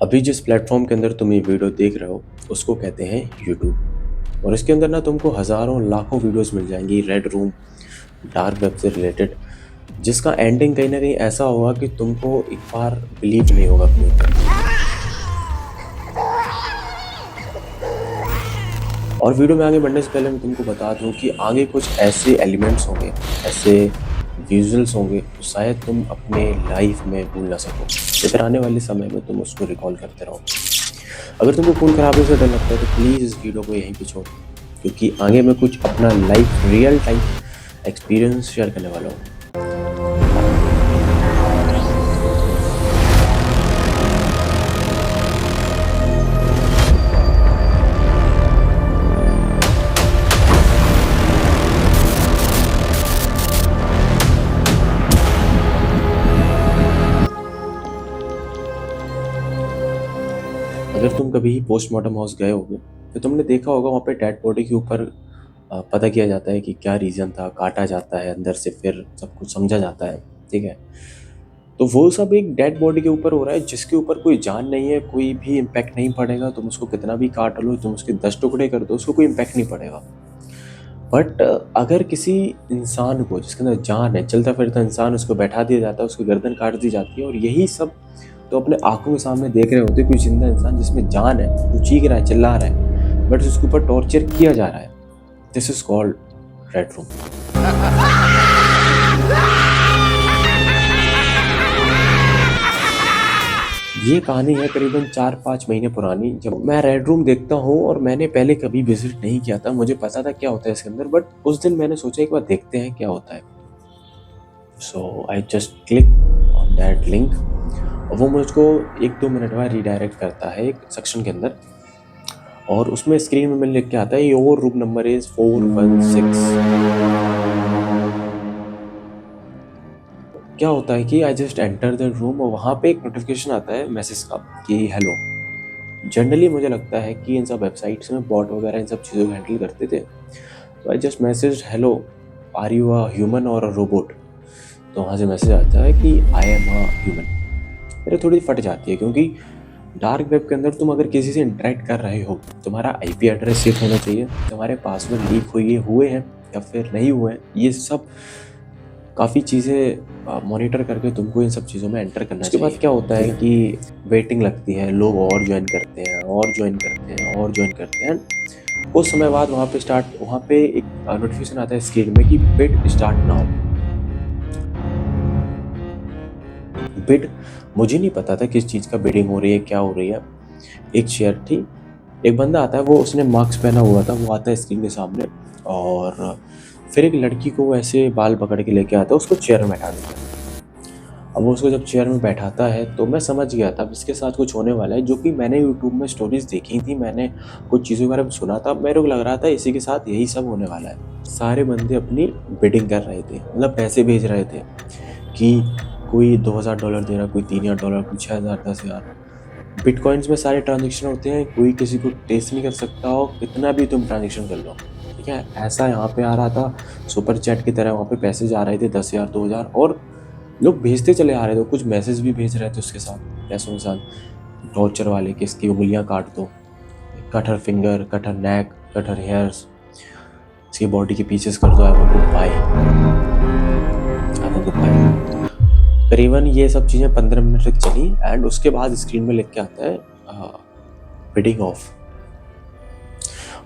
अभी जिस प्लेटफॉर्म के अंदर तुम ये वीडियो देख रहे हो उसको कहते हैं यूट्यूब। और इसके अंदर ना तुमको हज़ारों लाखों वीडियोस मिल जाएंगी रेड रूम, डार्क वेब से रिलेटेड, जिसका एंडिंग कहीं ना कहीं ऐसा होगा कि तुमको एक बार बिलीव नहीं होगा अपने ऊपर। और वीडियो में आगे बढ़ने से पहले मैं तुमको बता दूं कि आगे कुछ ऐसे एलिमेंट्स होंगे, ऐसे विजुअल्स होंगे जो शायद तुम अपने लाइफ में भूल ना सको, लेकिन आने वाले समय में तुम उसको रिकॉल करते रहो। अगर तुमको खून खराबे से डर लगता है तो प्लीज़ इस वीडियो को यहीं पे छोड़, क्योंकि आगे मैं कुछ अपना life real time experience share करने वाला हूँ। अगर तुम कभी पोस्टमार्टम हाउस गए होगे तो तुमने देखा होगा वहाँ पे डेड बॉडी के ऊपर पता किया जाता है कि क्या रीज़न था, काटा जाता है अंदर से, फिर सब कुछ समझा जाता है। ठीक है, तो वो सब एक डेड बॉडी के ऊपर हो रहा है जिसके ऊपर कोई जान नहीं है, कोई भी इम्पैक्ट नहीं पड़ेगा। तुम उसको कितना भी काट लो, तुम उसके 10 टुकड़े कर दो, उसको कोई इम्पैक्ट नहीं पड़ेगा। बट अगर किसी इंसान को जिसके अंदर जान है, चलता फिरता इंसान, उसको बैठा दिया जाता है, उसकी गर्दन काट दी जाती है, और यही सब तो अपने आंखों के सामने देख रहे होते कोई जिंदा इंसान जिसमें जान है, वो चीख रहा है, चिल्ला रहा है, बट उसके ऊपर टॉर्चर किया जा रहा है। This is called red room. ये कहानी है करीबन 4-5 महीने पुरानी, जब मैं रेड रूम देखता हूँ, और मैंने पहले कभी विजिट नहीं किया था, मुझे पता था क्या होता है इसके अंदर, बट उस दिन मैंने सोचा एक बार देखते हैं क्या होता है। So I just click on that link, और वो मुझको 1-2 मिनट में रीडायरेक्ट करता है एक सेक्शन के अंदर, और उसमें स्क्रीन में लिख के आता है योर रूम नंबर इज 416। क्या होता है कि I just enter the room, और वहाँ पे एक नोटिफिकेशन आता है मैसेज का कि हेलो। जनरली मुझे लगता है कि इन सब वेबसाइट्स में बॉट वगैरह इन सब चीज़ों को हैंडल करते थे, तो I just message hello, are you a human or a robot. तो वहाँ से मैसेज आता है कि आई एम अ ह्यूमन। मेरे थोड़ी फट जाती है, क्योंकि डार्क वेब के अंदर तुम अगर किसी से इंटरेक्ट कर रहे हो, तुम्हारा आईपी एड्रेस सेफ होना चाहिए, तुम्हारे पासवर्ड लीक हुए हैं या फिर नहीं हुए हैं, ये सब काफ़ी चीज़ें मॉनिटर करके तुमको इन सब चीज़ों में एंटर करना चाहिए। उसके बाद क्या होता है कि वेटिंग लगती है, लोग और ज्वाइन करते हैं और ज्वाइन करते हैं और ज्वाइन करते हैं। कुछ समय बाद वहाँ पे एक नोटिफिकेशन आता है स्क्रीन में कि बिड स्टार्ट नाउ। बिड, मुझे नहीं पता था किस चीज़ का बिडिंग हो रही है, क्या हो रही है। एक शेयर थी, एक बंदा आता है, वो उसने मास्क पहना हुआ था, वो आता है स्क्रीन के सामने, और फिर एक लड़की को वो ऐसे बाल पकड़ के लेके आता है, उसको चेयर में बैठा देता है। अब वो उसको जब चेयर में बैठाता है तो मैं समझ गया था इसके साथ कुछ होने वाला है, जो कि मैंने यूट्यूब में स्टोरीज देखी थी, मैंने कुछ चीज़ों के बारे में सुना था, मेरे को लग रहा था इसी के साथ यही सब होने वाला है। सारे बंदे अपनी बिडिंग कर रहे थे, मतलब पैसे भेज रहे थे कि कोई $2000 दे रहा, कोई $3000, कोई 6000, 10,000। बिटकॉइंस में सारे ट्रांजेक्शन होते हैं, कोई किसी को टेस्ट नहीं कर सकता हो, कितना भी तुम ट्रांजेक्शन कर लो। ठीक है, ऐसा यहाँ पे आ रहा था, सुपर चैट की तरह वहाँ पे पैसे जा रहे थे 10,000, 2,000, और लोग भेजते चले आ रहे थे, कुछ मैसेज भी भेज रहे थे उसके साथ, पैसों के साथ, टॉर्चर वाले कि इसकी उंगलियाँ काट दो, cut her finger, cut her neck, cut her hairs, इसकी बॉडी के पीसेस कर दो, I want to buy, I want to buy. करीबन ये सब चीज़ें 15 मिनट तक चली, एंड उसके बाद स्क्रीन में लिख के आता है बिडिंग ऑफ।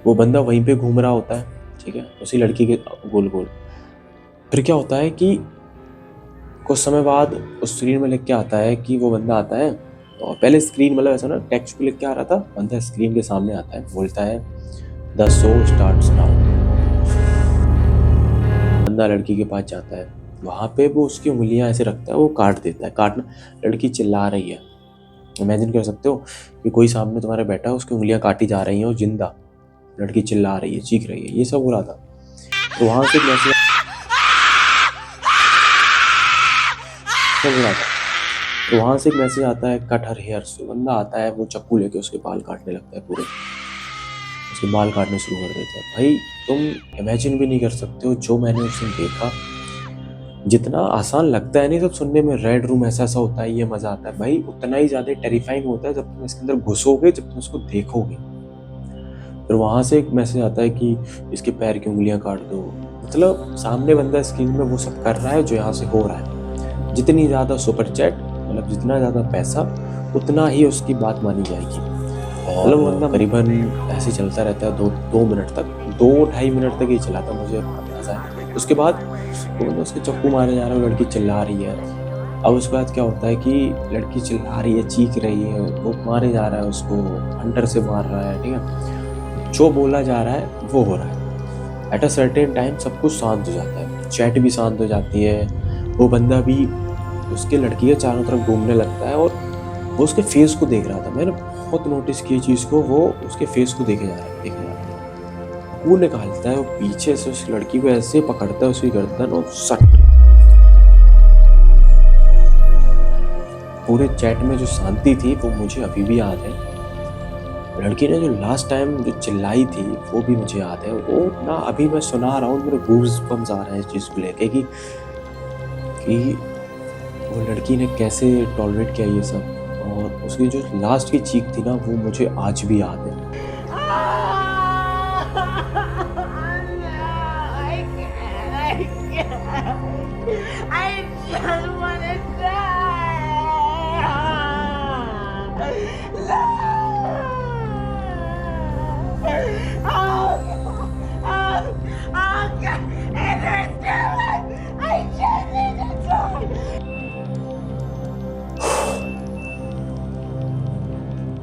वो बंदा वहीं पे घूम रहा होता है, ठीक है, उसी लड़की के गोल गोल। फिर क्या होता है कि कुछ समय बाद उस स्क्रीन में लिख के आता है कि वो बंदा आता है, और पहले स्क्रीन मतलब ऐसा ना टेक्स्ट पे लिख के आ रहा था, बंदा स्क्रीन के सामने आता है, बोलता है द शो स्टार्ट्स नाउ। बंदा लड़की के पास जाता है, वहाँ पे वो उसकी उंगलियां ऐसे रखता है, वो काट देता है, काटना, लड़की चिल्ला रही है। इमेजिन कर सकते हो कि कोई सामने तुम्हारे बैठा है, उसकी उंगलियां काटी जा रही हैं, वो जिंदा, लड़की चिल्ला रही है, चीख रही है, ये सब हो रहा था। तो वहाँ से मैसेज हो रहा था, तो वहाँ से एक मैसेज आता है कट हर हेयर्स। बंदा आता है, वो चाकू लेके उसके बाल काटने लगता है, पूरे उसके बाल काटने शुरू कर देता है। भाई तुम इमेजिन भी नहीं कर सकते हो जो मैंने उस दिन देखा, जितना आसान लगता है नहीं सब सुनने में, रेड रूम ऐसा ऐसा होता है, ये मजा आता है भाई, उतना ही ज्यादा टेरिफाइंग होता है जब तुम इसके अंदर घुसोगे, जब तुम उसको देखोगे। फिर वहां से एक मैसेज आता है कि इसके पैर की उंगलियां काट दो। मतलब सामने बंदा स्क्रीन में वो सब कर रहा है जो यहाँ से हो रहा है। जितनी ज्यादा सुपर चैट, मतलब जितना ज्यादा पैसा, उतना ही उसकी बात मानी जाएगी। मतलब वो बंदा करीबन ऐसे चलता रहता है 2 मिनट तक, 2-2.5 मिनट तक ही चला था, मुझे अंदाजा है। उसके बाद वो बंदा उसके चक्कू मारे जा रहा है, लड़की चिल्ला रही है। अब उसके बाद क्या होता है कि लड़की चिल्ला रही है, चीख रही है, वो मारे जा रहा है, उसको हंटर से मार रहा है, ठीक है। जो बोला जा रहा है वो हो रहा है। एट अ सर्टेन टाइम सब कुछ शांत हो जाता है, चैट भी शांत हो जाती है, वो बंदा भी उसके लड़की के चारों तरफ घूमने लगता है और वो उसके फेस को देख रहा था। मैंने बहुत नोटिस की चीज़ को, वो उसके फेस को देखे जा रहा है, देखे जा रहा है। वो निकालता है, वो पीछे से उस लड़की को ऐसे पकड़ता है, उसकी गर्दन, और सट। पूरे चैट में जो शांति थी वो मुझे अभी भी याद है। लड़की ने जो लास्ट टाइम जो चिल्लाई थी वो भी मुझे याद है। वो ना अभी मैं सुना रहा हूँ, मेरे गूज़ बम्स आ रहे हैं इस चीज़ को लेके कि वो लड़की ने कैसे टॉलरेट किया ये सब। और उसकी जो लास्ट की चीख थी ना, वो मुझे आज भी याद है। I just wanna die. Oh, God. It hurts so much. I just need to die.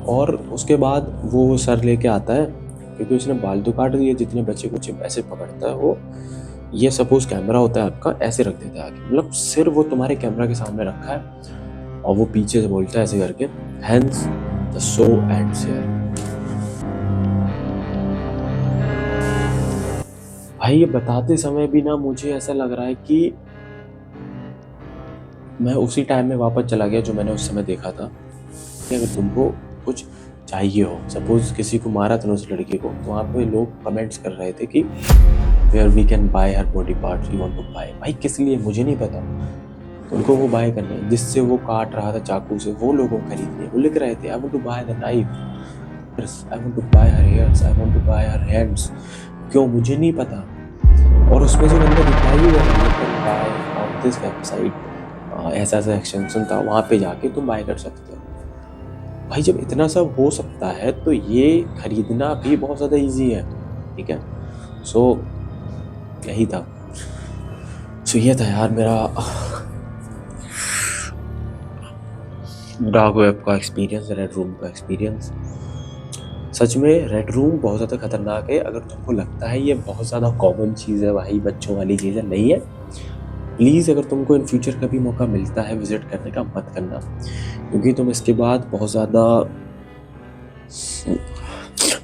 और उसके बाद वो सर लेके आता है, क्योंकि उसने बाल तो काट दिए, जितने बच्चे कुछ ऐसे पकड़ता है वो। ये सपोज कैमरा होता है आपका, ऐसे रख देता है आगे, मतलब सिर वो तुम्हारे कैमरा के सामने रखा है, और वो पीछे से बोलता है ऐसे करके, hence the show ends here. भाई ये बताते समय भी ना मुझे ऐसा लग रहा है कि मैं उसी टाइम में वापस चला गया जो मैंने उस समय देखा था। कि अगर तुमको कुछ चाहिए हो, सपोज किसी को मारा था ना उस लड़की को, तो वहाँ पे लोग कमेंट्स कर रहे थे कि where we can buy her body parts you want to buy. भाई किस लिए मुझे नहीं पता, उनको वो बाय करने हैं। जिससे वो काट रहा था चाकू से, वो लोगों को खरीदने, वो लिख रहे थे I want to buy the knife, I want to buy her hairs, I want to buy her hands. क्यों मुझे नहीं पता। और उसमें जो बंदा रिप्लाई भी कर रहा है, बाय ऑन दिस वेबसाइट, ऐसा ऐसा एक्सटेंशन था, वहाँ पे जाके तुम बाय कर सकते हो। भाई जब इतना सब हो सकता है तो ये खरीदना भी बहुत ज़्यादा इजी है, ठीक है। सो यही था। सो ये था यार मेरा डार्क वेब का एक्सपीरियंस, रेड रूम का एक्सपीरियंस। सच में रेड रूम बहुत ज़्यादा खतरनाक है। अगर तुमको लगता है ये बहुत ज़्यादा कॉमन चीज़ है भाई, बच्चों वाली चीज़ है, नहीं है। प्लीज़ अगर तुमको इन फ्यूचर कभी मौका मिलता है विजिट करने का, मत करना, क्योंकि तुम इसके बाद बहुत ज़्यादा।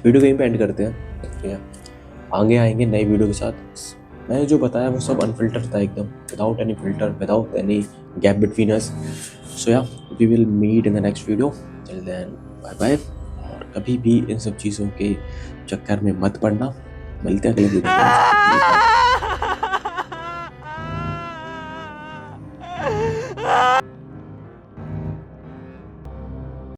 वीडियो गेम पे एंड करते हैं, ठीक है। आगे आएंगे नई वीडियो के साथ। मैंने जो बताया वो सब अनफिल्टर था एकदम, without any filter, without any gap between us. So yeah we will meet in the next video. Till then bye bye. और कभी भी इन सब चीज़ों के चक्कर में मत पड़ना। मिलते हैं अगले वीडियो में।